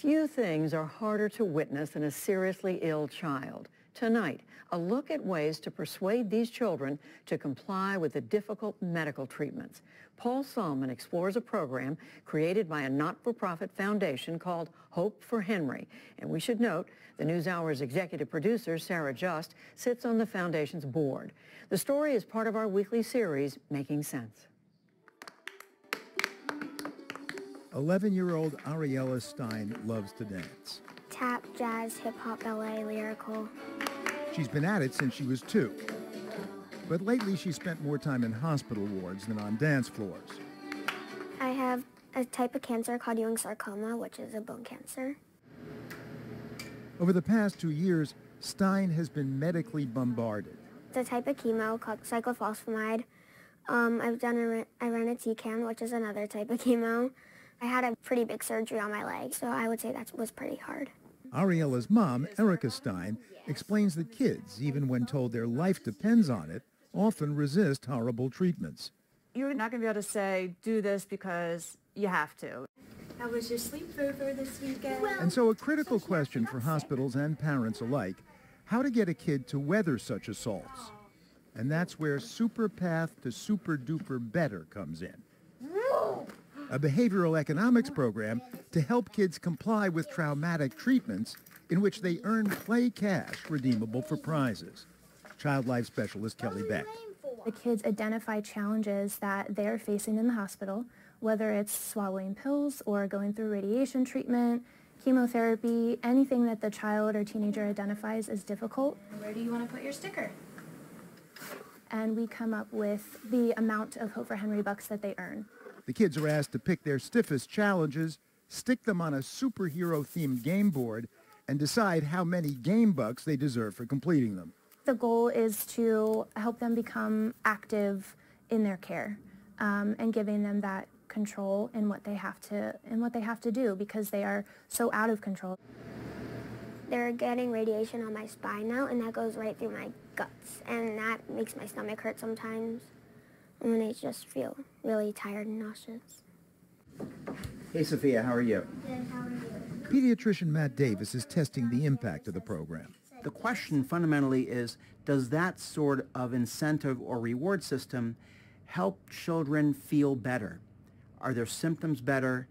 Few things are harder to witness than a seriously ill child. Tonight, a look at ways to persuade these children to comply with the difficult medical treatments. Paul Salman explores a program created by a not-for-profit foundation called Hope for Henry. And we should note, the NewsHour's executive producer, Sarah Just, sits on the foundation's board. The story is part of our weekly series, Making Sense. 11-year-old Ariella Stein loves to dance. Tap, jazz, hip-hop, ballet, lyrical. She's been at it since she was 2. But lately she's spent more time in hospital wards than on dance floors. I have a type of cancer called Ewing sarcoma, which is a bone cancer. Over the past 2 years, Stein has been medically bombarded. It's a type of chemo called cyclophosphamide. I've done irinotecan, which is another type of chemo. I had a pretty big surgery on my leg, so I would say that was pretty hard. Ariella's mom, Erica Stein, explains that kids, even when told their life depends on it, often resist horrible treatments. You're not going to be able to say, do this because you have to. How was your sleepover this weekend? And so a critical question for hospitals and parents alike, how to get a kid to weather such assaults. And that's where Super Path to Super Duper Better comes in. A behavioral economics program to help kids comply with traumatic treatments in which they earn play cash redeemable for prizes. Child life specialist Kelly Beck. The kids identify challenges that they're facing in the hospital, whether it's swallowing pills or going through radiation treatment, chemotherapy, anything that the child or teenager identifies as difficult. Where do you want to put your sticker? And we come up with the amount of Hope for Henry bucks that they earn. The kids are asked to pick their stiffest challenges, stick them on a superhero-themed game board, and decide how many game bucks they deserve for completing them. The goal is to help them become active in their care and giving them that control in what they have to do because they are so out of control. They're getting radiation on my spine now, and that goes right through my guts, and that makes my stomach hurt sometimes. And then I just feel really tired and nauseous. Hey, Sophia, how are you? Good, how are you? Pediatrician Matt Davis is testing the impact of the program. The question fundamentally is, does that sort of incentive or reward system help children feel better? Are their symptoms better?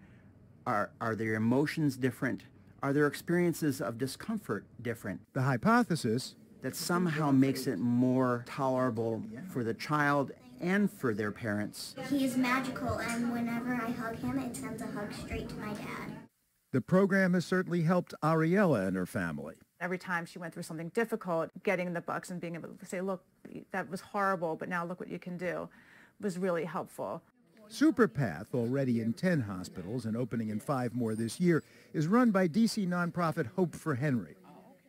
Are their emotions different? Are their experiences of discomfort different? The hypothesis that somehow makes it more tolerable for the child and for their parents. He is magical, and whenever I hug him, it sends a hug straight to my dad. The program has certainly helped Ariella and her family. Every time she went through something difficult, getting the bucks and being able to say, look, that was horrible, but now look what you can do, was really helpful. SuperPath, already in 10 hospitals and opening in 5 more this year, is run by D.C. nonprofit Hope for Henry,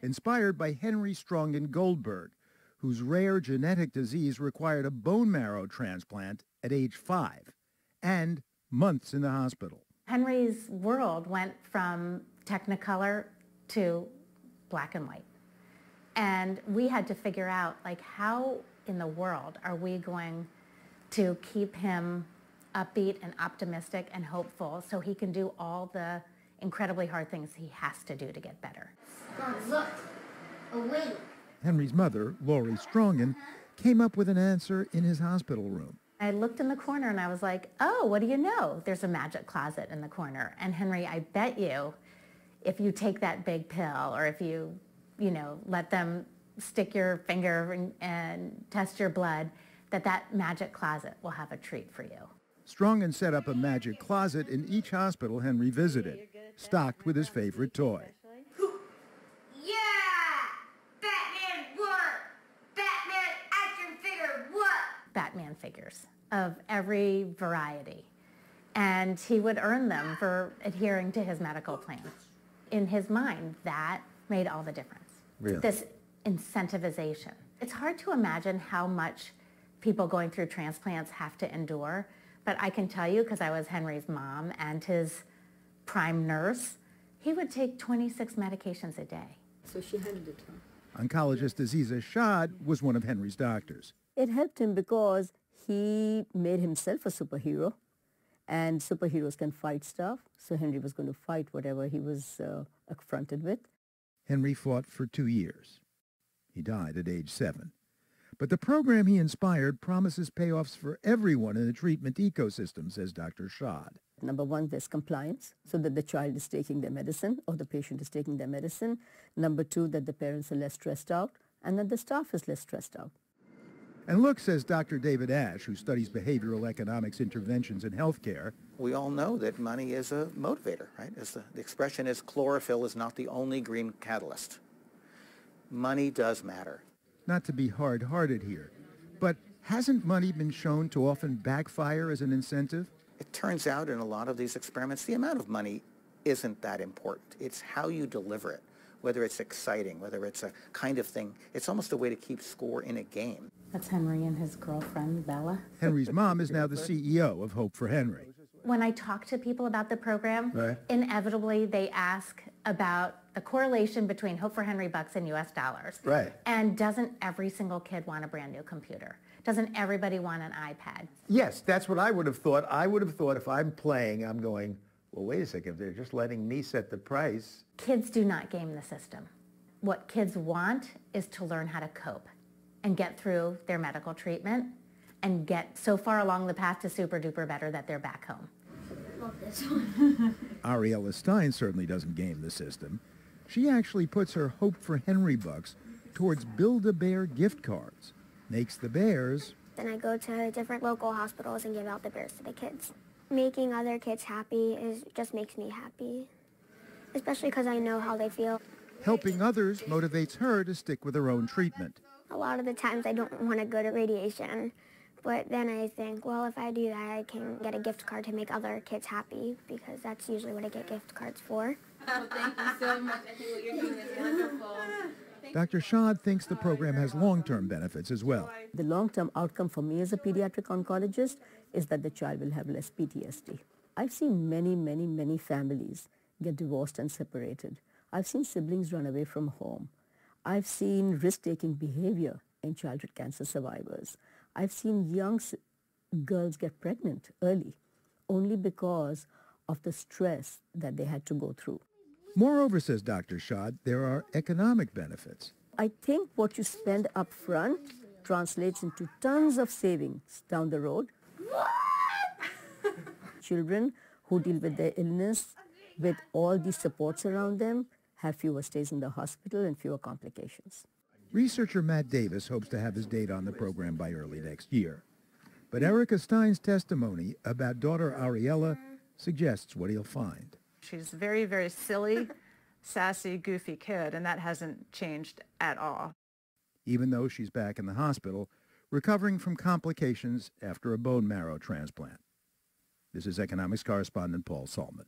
inspired by Henry Strong and Goldberg, whose rare genetic disease required a bone marrow transplant at age 5 and months in the hospital. Henry's world went from Technicolor to black and white. And we had to figure out, like, how in the world are we going to keep him upbeat and optimistic and hopeful so he can do all the incredibly hard things he has to do to get better. Look, a wing. Henry's mother, Laurie Strongen, came up with an answer in his hospital room. I looked in the corner and I was like, oh, what do you know? There's a magic closet in the corner. And Henry, I bet you, if you take that big pill or if you let them stick your finger and test your blood, that magic closet will have a treat for you. Strongen set up a magic closet in each hospital Henry visited, stocked with his favorite toy. Yeah! Batman what? Batman action figure what? Batman figures of every variety. And he would earn them for adhering to his medical plan. In his mind, that made all the difference. Really? This incentivization. It's hard to imagine how much people going through transplants have to endure, but I can tell you, because I was Henry's mom and his prime nurse, he would take 26 medications a day. So she handed it to him. Oncologist Aziza Shad was one of Henry's doctors. It helped him because he made himself a superhero, And superheroes can fight stuff, so Henry was going to fight whatever he was confronted with. Henry fought for 2 years. He died at age 7. But the program he inspired promises payoffs for everyone in the treatment ecosystem, says Dr. Shad. Number one, there's compliance, so that the child is taking their medicine or the patient is taking their medicine. Number two, that the parents are less stressed out and that the staff is less stressed out. And look, says Dr. David Ash, who studies behavioral economics interventions in healthcare, we all know that money is a motivator, right? As the expression is, chlorophyll is not the only green catalyst. Money does matter. not to be hard-hearted here, but hasn't money been shown to often backfire as an incentive? It turns out in a lot of these experiments, the amount of money isn't that important. It's how you deliver it, whether it's exciting, whether it's a kind of thing. It's almost a way to keep score in a game. That's Henry and his girlfriend, Bella. Henry's mom is now the CEO of Hope for Henry. When I talk to people about the program, inevitably they ask about the correlation between Hope for Henry bucks and US dollars. Right. And doesn't every single kid want a brand new computer? Doesn't everybody want an iPad? Yes, that's what I would have thought. I would have thought if I'm playing, I'm going, well, wait a second, they're just letting me set the price. Kids do not game the system. What kids want is to learn how to cope and get through their medical treatment and get so far along the path to Super Duper Better that they're back home. Love this one. Ariella Stein certainly doesn't game the system. She actually puts her Hope for Henry bucks towards Build-A-Bear gift cards. Makes the bears... Then I go to different local hospitals and give out the bears to the kids. Making other kids happy just makes me happy, especially because I know how they feel. Helping others motivates her to stick with her own treatment. A lot of the times I don't want to go to radiation, but then I think, well, if I do that, I can get a gift card to make other kids happy, because that's usually what I get gift cards for. Oh, thank you so much. I think what you're doing is wonderful. Dr. Shad thinks the program has long-term benefits as well. The long-term outcome for me as a pediatric oncologist is that the child will have less PTSD. I've seen many families get divorced and separated. I've seen siblings run away from home. I've seen risk-taking behavior in childhood cancer survivors. I've seen young girls get pregnant early only because of the stress that they had to go through. Moreover, says Dr. Shad, there are economic benefits. I think what you spend up front translates into tons of savings down the road. Children who deal with their illness with all these supports around them have fewer stays in the hospital and fewer complications. Researcher Matt Davis hopes to have his data on the program by early next year. But Erica Stein's testimony about daughter Ariella suggests what he'll find. She's a very, very silly, sassy, goofy kid, and that hasn't changed at all. Even though she's back in the hospital, recovering from complications after a bone marrow transplant. This is economics correspondent Paul Salman.